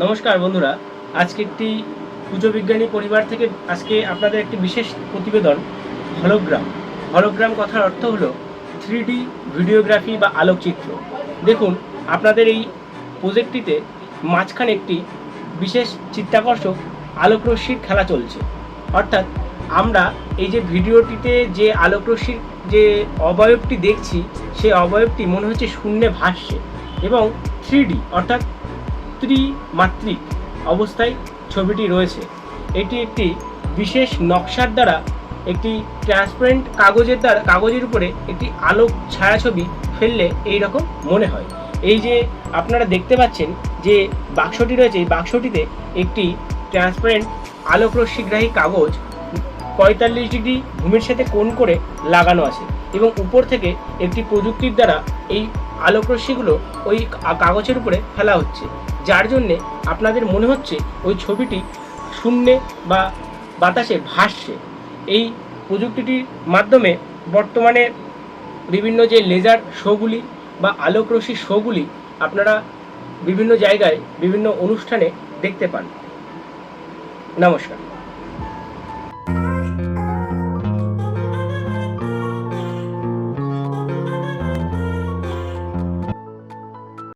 নমস্কার বন্ধুরা, আজকে একটি পুজো বিজ্ঞানী পরিবার থেকে আজকে আপনাদের একটি বিশেষ প্রতিবেদন। হলোগ্রাম হলোগ্রাম কথার অর্থ হলো 3D ভিডিওগ্রাফি বা আলোকচিত্র। দেখুন, আপনাদের এই প্রজেক্টটিতে মাঝখানে একটি বিশেষ চিত্তাকর্ষক আলোকরশ্মির খেলা চলছে। অর্থাৎ আমরা এই যে ভিডিওটিতে যে আলোকরশ্মির যে অবয়বটি দেখছি, সেই অবয়বটি মনে হচ্ছে শূন্যে ভাসছে এবং 3D অর্থাৎ ত্রিমাত্রিক অবস্থায় ছবিটি রয়েছে। এটি একটি বিশেষ নকশার দ্বারা একটি ট্রান্সপারেন্ট কাগজের উপরে একটি আলোক ছায়াছবি ফেললে এই রকম মনে হয়। এই যে আপনারা দেখতে পাচ্ছেন যে বাক্সটি রয়েছে, এই বাক্সটিতে একটি ট্রান্সপারেন্ট আলোকরশ্মিগ্রাহী কাগজ 45 ডিগ্রি ভূমির সাথে কোণ করে লাগানো আছে এবং উপর থেকে একটি প্রযুক্তির দ্বারা এই আলোকরশ্মিগুলো ওই কাগজের উপরে ফেলা হচ্ছে, যার জন্যে আপনাদের মনে হচ্ছে ওই ছবিটি শূন্যে বা বাতাসে ভাসছে। এই প্রযুক্তিটির মাধ্যমে বর্তমানে বিভিন্ন যে লেজার শোগুলি বা আলোকরশ্মি শোগুলি আপনারা বিভিন্ন জায়গায় বিভিন্ন অনুষ্ঠানে দেখতে পান। নমস্কার।